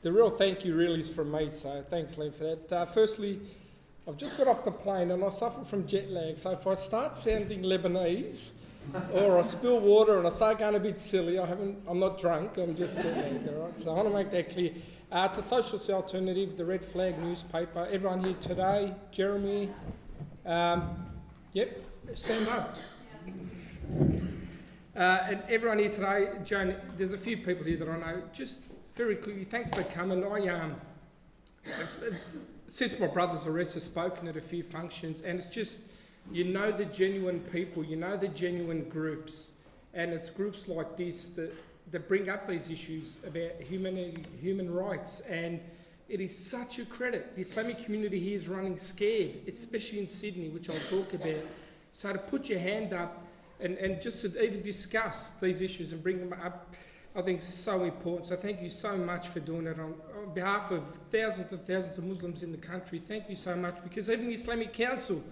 the real thank you really is from me, so thanks, Len, for that. Firstly, I've just got off the plane and I suffer from jet lag, so if I start sounding Lebanese or I spill water and I start going a bit silly, I'm not drunk, I'm just jet lagged, all right? So I want to make that clear. To Socialist Alternative, the Red Flag newspaper, everyone here today, Jeremy, yep, stand up. And everyone here today, Joan, there's a few people here that I know, just very quickly, thanks for coming. Since my brother's arrest, I've spoken at a few functions, and it's just, you know the genuine people, you know the genuine groups, and it's groups like this that bring up these issues about human rights, and it is such a credit. The Islamic community here is running scared, especially in Sydney, which I'll talk about. So to put your hand up and just to even discuss these issues and bring them up, I think is so important. So thank you so much for doing it on behalf of thousands and thousands of Muslims in the country. Thank you so much, because even the Islamic Council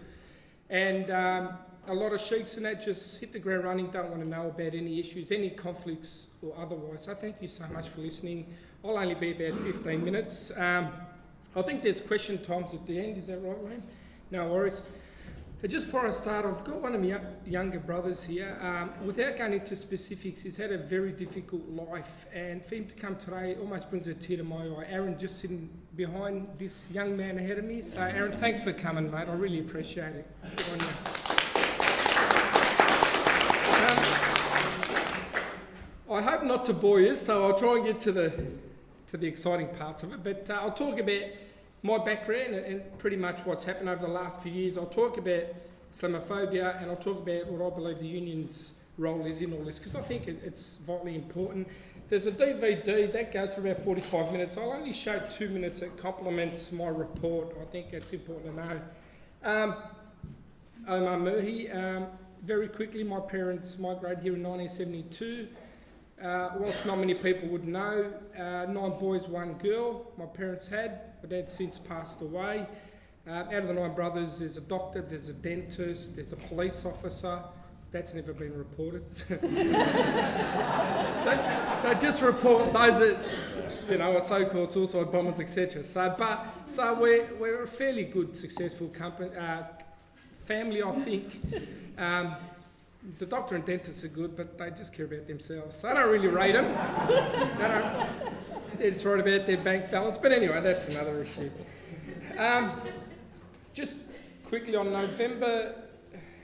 and a lot of sheikhs and that just hit the ground running, don't want to know about any issues, any conflicts or otherwise. So thank you so much for listening. I'll only be about 15 minutes. I think there's question times at the end, is that right, Wayne? No worries. So just before I start, I've got one of my younger brothers here. Without going into specifics, he's had a very difficult life, and for him to come today almost brings a tear to my eye. Aaron just sitting behind this young man ahead of me. So Aaron, thanks for coming, mate. I really appreciate it. Good on you. I hope not to bore you, so I'll try and get to the exciting parts of it. But I'll talk about my background and pretty much what's happened over the last few years. I'll talk about Islamophobia, and I'll talk about what I believe the union's role is in all this, because I think it's vitally important. There's a DVD that goes for about 45 minutes. I'll only show 2 minutes. It complements my report. I think it's important to know. Omar Mehri, very quickly, my parents migrated here in 1972. Whilst not many people would know, 9 boys, 1 girl my parents had. My dad's since passed away. Out of the 9 brothers, there's a doctor, there's a dentist, there's a police officer. That's never been reported. they just report those that, are so-called suicide bombers, etc. So we're a fairly good, successful family, I think. The doctor and dentist are good, but they just care about themselves. So I don't really rate them. They're just worried about their bank balance. But anyway, that's another issue. Just quickly, on November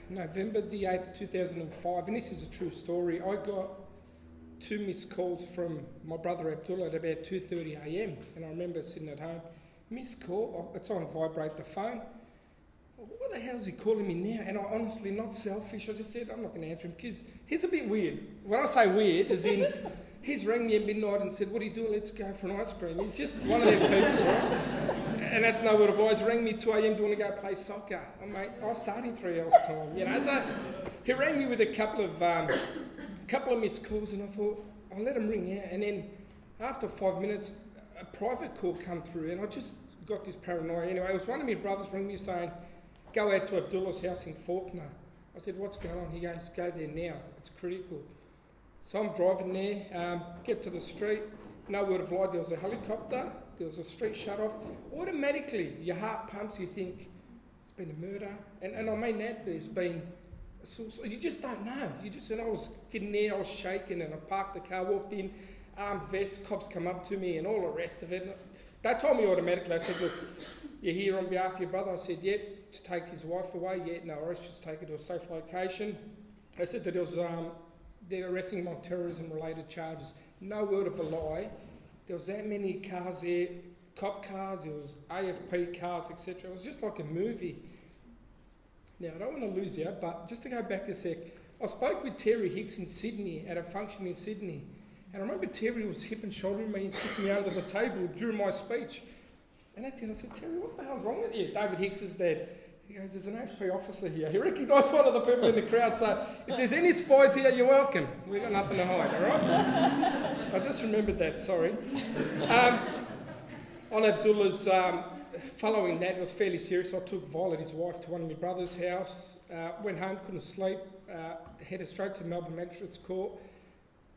the 8th, 2005, and this is a true story, I got 2 missed calls from my brother Abdulla at about 2:30 a.m. And I remember sitting at home, missed call, it's on vibrate the phone. What the hell is he calling me now? And I honestly, not selfish, I just said, I'm not going to answer him, because he's a bit weird. When I say weird, as in, he's rang me at midnight and said, what are you doing? Let's go for an ice cream. He's just one of them people, right? And that's no word of voice. Rang me 2 a.m, do you want to go play soccer? Mate, I was starting 3 hours time, So he rang me with a couple of missed calls, and I thought, I'll let him ring out. And then after 5 minutes, a private call come through, and I just got this paranoia. Anyway, it was one of my brothers ring me saying, go out to Abdullah's house in Faulkner. I said, what's going on? He goes, go there now. It's critical. So I'm driving there, get to the street. No word of lie, there was a helicopter. There was a street shut off. Automatically, your heart pumps. You think, it's been a murder. And I mean that, there's been a suicide. You just don't know. And I was getting there, I was shaking, and I parked the car, walked in, armed vest, cops come up to me, and all the rest of it. They told me automatically, I said, look, you're here on behalf of your brother? I said, yep. To take his wife away? Yeah, no, I just take her to a safe location. They said that they're arresting him on terrorism-related charges. No word of a lie. There was that many cars there, cop cars, there was AFP cars, etc. It was just like a movie. Now, I don't want to lose you, but just to go back a sec, I spoke with Terry Hicks in Sydney, at a function in Sydney, and I remember Terry was hip and shouldering me and kicking me under the table during my speech. And at the end I said, Terry, what the hell's wrong with you? David Hicks is dead. He goes, there's an AFP officer here. He recognised one of the people in the crowd, so if there's any spies here, you're welcome. We've got nothing to hide, all right? I just remembered that, sorry. On Abdullah's, following that, it was fairly serious. I took Violet, his wife, to one of my brother's house, went home, couldn't sleep, headed straight to Melbourne Magistrates Court.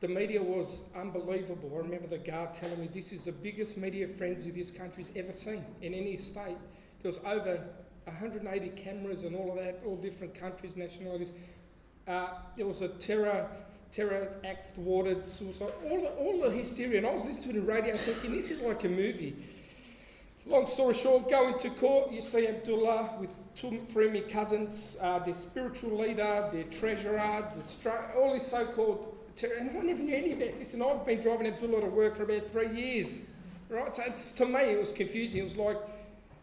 The media was unbelievable. I remember the guard telling me this is the biggest media frenzy this country's ever seen in any state. There was over 180 cameras and all of that, all different countries, nationalities. There was a terror act thwarted, suicide, all the hysteria. And I was listening to it on radio thinking, this is like a movie. Long story short, go into court, you see Abdulla with three of my cousins, their spiritual leader, their treasurer, all his so-called terror. And I never knew any about this. And I've been driving Abdulla to work for about 3 years. Right? So to me, it was confusing. It was like,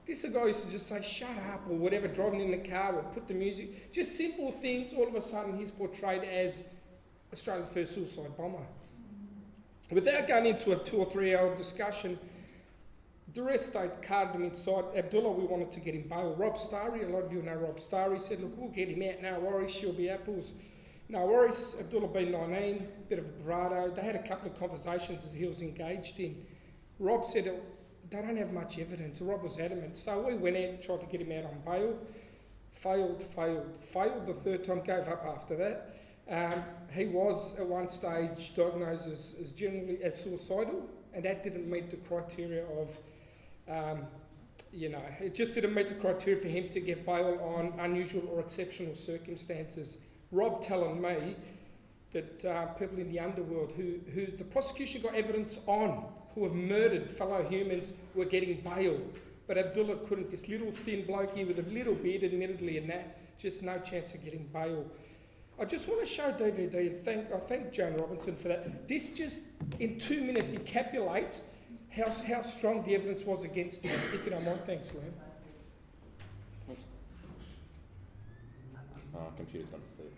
this guy used to just say, shut up, or whatever, driving in the car, or put the music. Just simple things. All of a sudden, he's portrayed as Australia's first suicide bomber. Without going into a 2 or 3 hour discussion, the rest state carded him inside. Abdulla, we wanted to get him bail. Rob Starry, a lot of you know Rob Starry, said, look, we'll get him out, no worries, she'll be apples. No worries, Abdulla been 19, bit of bravado. They had a couple of conversations as he was engaged in. Rob said, they don't have much evidence. Rob was adamant. So we went out and tried to get him out on bail. Failed the third time, gave up after that. He was at one stage diagnosed as generally as suicidal, and that didn't meet the criteria of, it just didn't meet the criteria for him to get bail on unusual or exceptional circumstances. Rob telling me that people in the underworld who the prosecution got evidence on, who have murdered fellow humans, were getting bail. But Abdulla couldn't. This little thin bloke here with a little beard, admittedly, and that, just no chance of getting bail. I just want to show DVD, and I thank Joan Robinson for that. This just, in 2 minutes, encapsulates how strong the evidence was against him. If you don't mind, thanks, Liam. Computer's gone to sleep.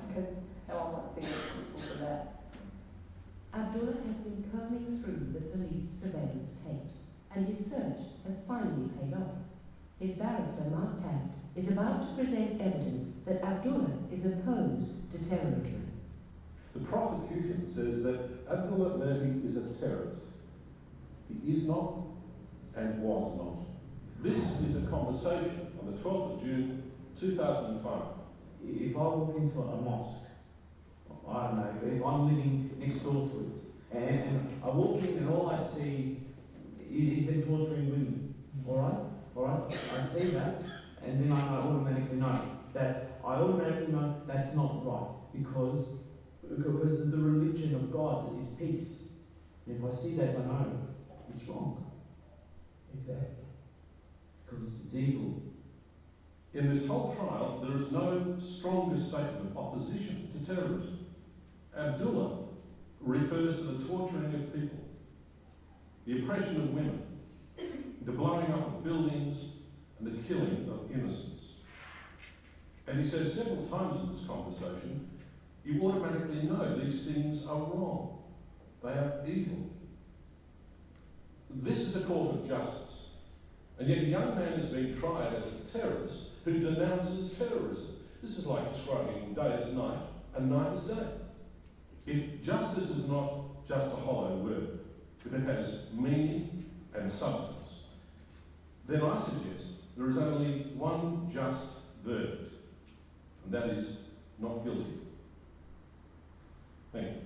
Because no one wants to see people for that. Abdulla has been combing through the police surveillance tapes, and his search has finally paid off. His barrister, Mark Taft, is about to present evidence that Abdulla is opposed to terrorism. The prosecution says that Abdulla Mehri is a terrorist. He is not and was not. This is a conversation on the 12th of June 2005. If I walk into a mosque, I don't know, if I'm living next door to it, and I walk in and all I see is them torturing women, alright? I see that, and then I automatically know that's not right, because the religion of God is peace. And if I see that, I know it's wrong. Exactly. Because it's evil. In this whole trial, there is no stronger statement of opposition to terrorism. Abdulla refers to the torturing of people, the oppression of women, the blowing up of buildings, and the killing of innocents. And he says several times in this conversation, you automatically know these things are wrong. They are evil. This is a court of justice. And yet a young man is being tried as a terrorist who denounces terrorism. This is like describing day as night and night as day. If justice is not just a hollow word, if it has meaning and substance, then I suggest there is only one just verdict, and that is not guilty. Thank you.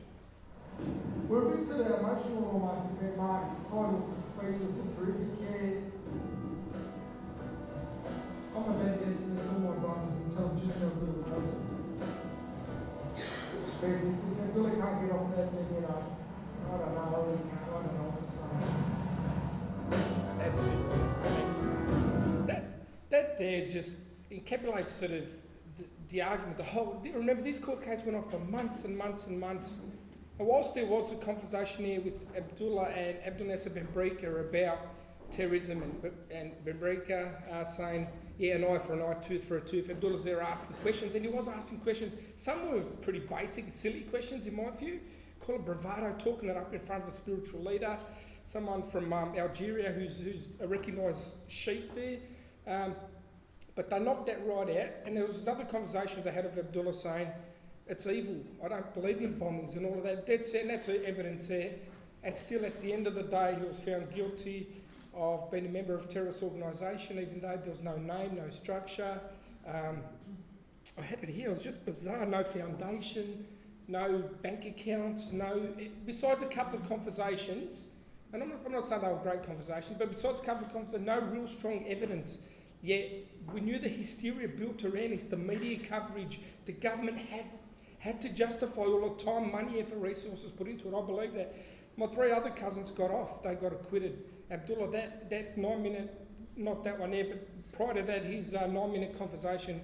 We're a bit sort of emotional almost about Mark's final speech. Was a terrific. I'm a bad listener to all my brothers and tell them just how good it was. But if Abdulla can't get off that, then, I don't know, I really can't, I don't know what to say. Absolutely. That there just encapsulates sort of the argument, remember this court case went on for months and months and months. And whilst there was a conversation here with Abdulla and Abdul Nasser Benbrika about terrorism, and Benbrika saying, yeah, an eye for an eye, tooth for a tooth. Abdullah's there asking questions, and he was asking questions. Some were pretty basic, silly questions in my view. Call it bravado, talking it up in front of a spiritual leader. Someone from Algeria who's a recognised sheikh there. But they knocked that right out, and there was other conversations I had of Abdulla saying, it's evil, I don't believe in bombings and all of that. Dead set, and that's evidence there. And still at the end of the day, he was found guilty. I've been a member of a terrorist organisation, even though there was no name, no structure. I had it here, it was just bizarre. No foundation, no bank accounts, besides a couple of conversations, and I'm not saying they were great conversations, but besides a couple of conversations, no real strong evidence. Yet we knew the hysteria built around this, the media coverage, the government had to justify all the time, money, effort, resources put into it. I believe that. My 3 other cousins got off, they got acquitted. Abdullah, that 9 minute, not that one there, but prior to that, his 9 minute conversation,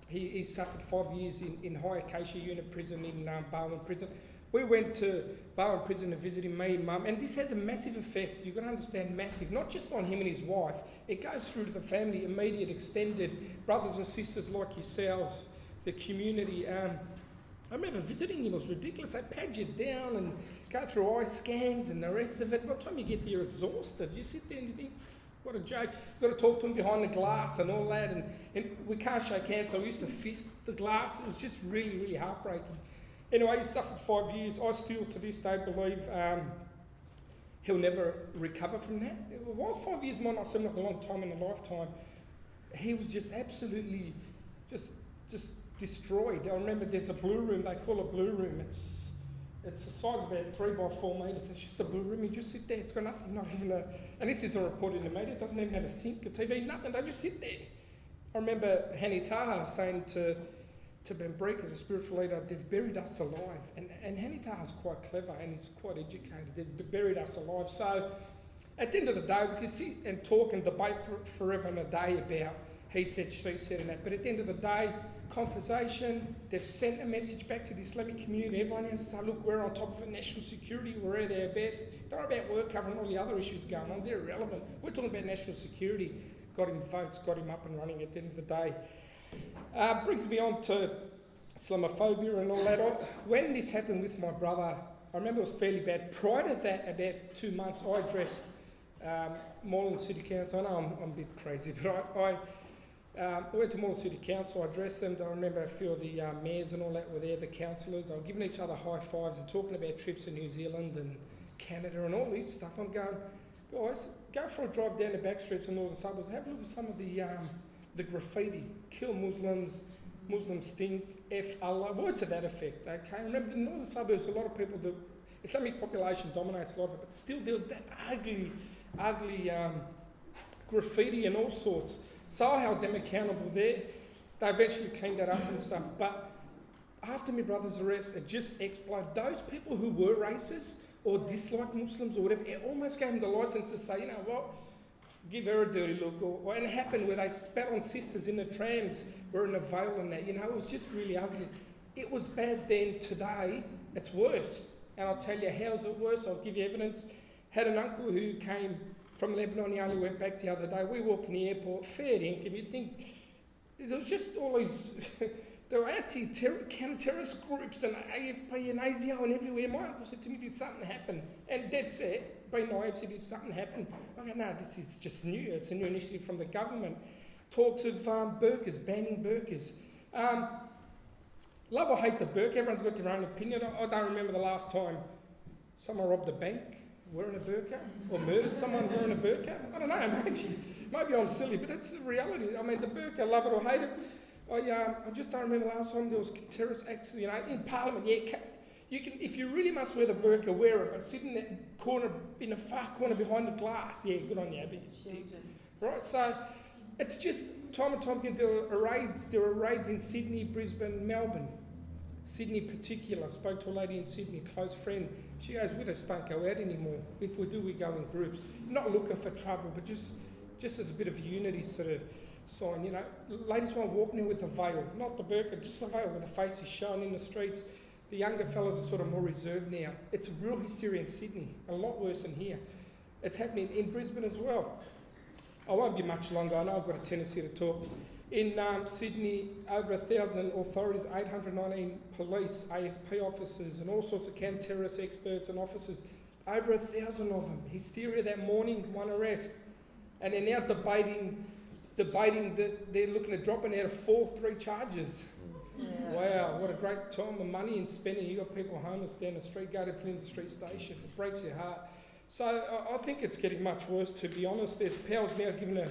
he suffered 5 years in High Acacia Unit Prison in Barwon Prison. We went to Barwon Prison to visit him, me and Mum, and this has a massive effect. You've got to understand, massive, not just on him and his wife. It goes through to the family, immediate, extended, brothers and sisters like yourselves, the community. I remember visiting him, it was ridiculous. They pad you down and go through eye scans and the rest of it. By the time you get there, you're exhausted. You sit there and you think, what a joke. You've got to talk to him behind the glass and all that. And we can't shake hands, so we used to fist the glass. It was just really, really heartbreaking. Anyway, he suffered 5 years. I still, to this day, believe he'll never recover from that. It was 5 years, might not seem like a long time in a lifetime. He was just absolutely just destroyed. I remember there's a blue room, they call it blue room. It's the size of about 3 by 4 metres. It's just a blue room. You just sit there. It's got nothing, not even a... And this is a report in the media. It doesn't even have a sink, a TV, nothing. They just sit there. I remember Hani Taha saying to Bambrika, the spiritual leader, they've buried us alive. And Hani Taha's quite clever and he's quite educated. They've buried us alive. So at the end of the day, we can sit and talk and debate forever and a day about he said, she said, and that. But at the end of the day, conversation, they've sent a message back to the Islamic community. Everyone has to say, look, we're on top of it, national security, we're at our best. Don't worry about work covering all the other issues going on, they're irrelevant. We're talking about national security. Got him votes, got him up and running at the end of the day. Brings me on to Islamophobia and all that. When this happened with my brother, I remember it was fairly bad. Prior to that, about 2 months, I addressed Moreland City Council. I know I'm a bit crazy, but I went to Moreland City Council, I addressed them. I remember a few of the mayors and all that were there, the councillors. They were giving each other high fives and talking about trips to New Zealand and Canada and all this stuff. I'm going, guys, go for a drive down the back streets of northern suburbs. Have a look at some of the graffiti. Kill Muslims, Muslims stink, F Allah, words to that effect, okay? Remember, the northern suburbs, a lot of people, the Islamic population dominates a lot of it, but still there was that ugly graffiti and all sorts. So I held them accountable there. They eventually cleaned that up and stuff. But after my brother's arrest, it just exploded. Those people who were racist or disliked Muslims or whatever, it almost gave them the license to say, you know what, give her a dirty look. And it happened where they spat on sisters in the trams, wearing a veil and that. You know, it was just really ugly. It was bad then. Today, it's worse. And I'll tell you, how's it worse? I'll give you evidence. Had an uncle who came from Lebanon, he only went back the other day. We walk in the airport, fair dinkum. You'd think there was just all these, there were counter-terrorist groups and AFP and ASIO and everywhere. My uncle said to me, did something happen? And dead set, being naive, said, did something happen? I go, no, this is just new. It's a new initiative from the government. Talks of burqas, banning burqas. Love or hate the burqa, everyone's got their own opinion. I don't remember the last time someone robbed a bank wearing a burqa, or murdered someone wearing a burqa. I don't know, maybe I'm silly, but it's the reality. I mean, the burqa, love it or hate it. I just don't remember the last time there was terrorist acts, you know, in Parliament. Yeah, you can, if you really must wear the burqa, wear it, but sit in that corner, in the far corner behind the glass, yeah, good on you, Abby. Right, so it's just time and time again, there were raids in Sydney, Brisbane, Melbourne. Sydney particular, spoke to a lady in Sydney, a close friend. She goes, we just don't go out anymore. If we do, we go in groups. Not looking for trouble, but just as a bit of a unity sort of sign, you know. Ladies won't walk now with a veil, not the burqa, just a veil where the face is shown in the streets. The younger fellas are sort of more reserved now. It's a real hysteria in Sydney, a lot worse than here. It's happening in Brisbane as well. I won't be much longer, I know I've got a tendency to talk. In Sydney, over 1,000 authorities, 819 police, AFP officers, and all sorts of counter-terrorist experts and officers. Over 1,000 of them. Hysteria that morning, one arrest. And they're now debating that they're looking at dropping out of 3 charges. Yeah. Wow, what a great time of money and spending. You got people homeless down the street, go to Flinders Street Station. It breaks your heart. So I think it's getting much worse, to be honest. There's powers now given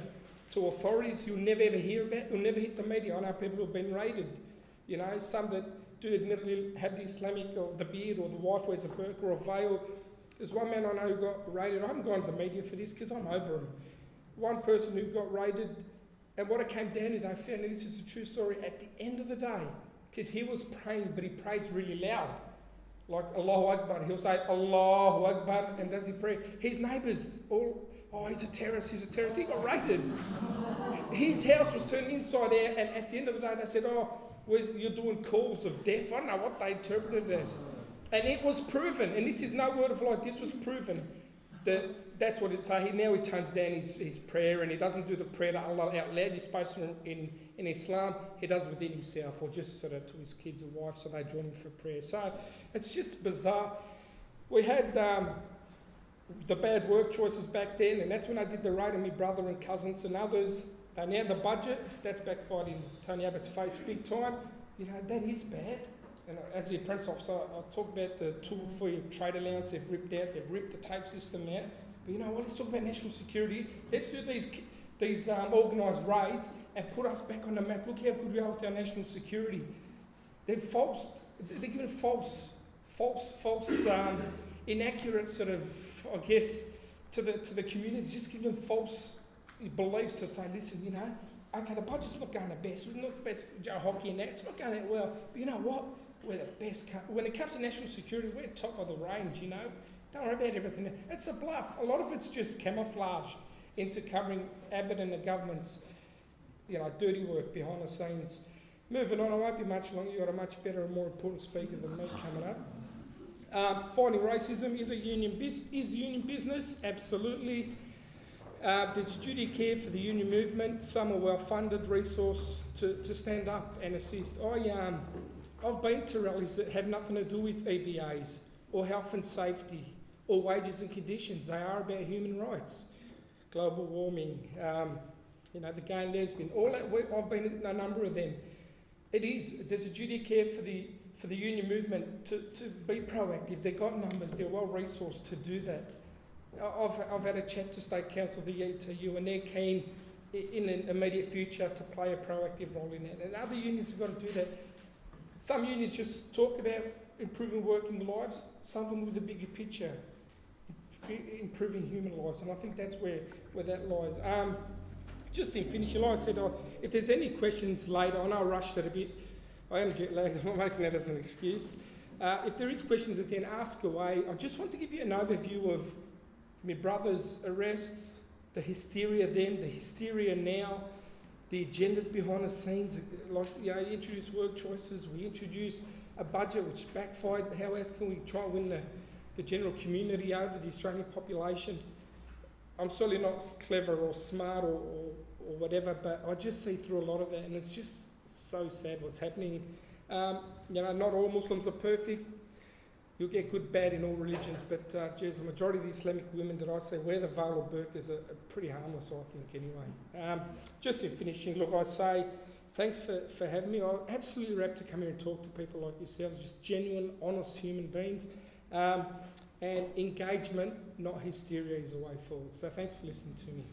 to authorities you'll never ever hear about, you'll never hit the media. I know people who've been raided, some that do admittedly have the Islamic or the beard, or the wife wears a burqa or a veil. There's one man I know who got raided. I haven't gone to the media for this because I'm over him. One person who got raided, and what it came down to, they found, and this is a true story, at the end of the day, because he was praying, but he prays really loud. Like Allahu Akbar, he'll say Allahu Akbar, and does he pray? His neighbours all, he's a terrorist, he got raided. His house was turned inside out, and at the end of the day they said, you're doing calls of death. I don't know what they interpreted it as. And it was proven, and this is no word of lie, this was proven, that's what it say. Now he tones down his prayer, and he doesn't do the prayer to Allah out loud. You're supposed to, in Islam, he does it within himself, or just sort of to his kids and wife, so they join him for prayer. So it's just bizarre. We had the bad work choices back then, and that's when I did the raid on my brother and cousins and others. They now the budget, that's backfired in Tony Abbott's face big time. That is bad. And as the apprentice officer, I'll talk about the tool for your trade allowance they've ripped out, they've ripped the tape system out. But you know what, let's talk about national security. Let's do these organised raids and put us back on the map. Look how good we are with our national security. They're giving false, inaccurate sort of, I guess, to the community, just give them false beliefs to say, listen, okay, the budget's not going the best, we're not the best hockey and that, it's not going that well, but you know what? We're the best. When it comes to national security, we're top of the range, Don't worry about everything. It's a bluff. A lot of it's just camouflage into covering Abbott and the government's, dirty work behind the scenes. Moving on, I won't be much longer. You've got a much better and more important speaker than me coming up. Fighting racism is union business? Absolutely. There's duty of care for the union movement. Some are well-funded, resource to stand up and assist. I've been to rallies that have nothing to do with EBAs or health and safety or wages and conditions. They are about human rights, global warming, the gay and lesbian. All that. I've been at a number of them. There's a duty of care for the union movement to be proactive. They've got numbers. They're well-resourced to do that. I've had a chat to State Council, the ETU, and they're keen in an immediate future to play a proactive role in that. And other unions have got to do that. Some unions just talk about improving working lives, some of them with a bigger picture, improving human lives, and I think that's where that lies. Just in finishing, like I said, if there's any questions later, I know I rushed it a bit, I am jet lagged, I'm not making that as an excuse. If there is questions at the end, ask away. I just want to give you an overview of my brother's arrests, the hysteria then, the hysteria now, the agendas behind the scenes. You introduced work choices, we introduced a budget which backfired. How else can we try and win the general community over the Australian population? I'm certainly not clever or smart or whatever, but I just see through a lot of that, and it's just so sad what's happening. Not all Muslims are perfect. You'll get good, bad in all religions, but the majority of the Islamic women that I see wear the veil or burqas are pretty harmless, I think, anyway. Just in finishing, look, I'd say thanks for having me. I'm absolutely rapt to come here and talk to people like yourselves, just genuine, honest human beings. And engagement, not hysteria, is the way forward. So thanks for listening to me.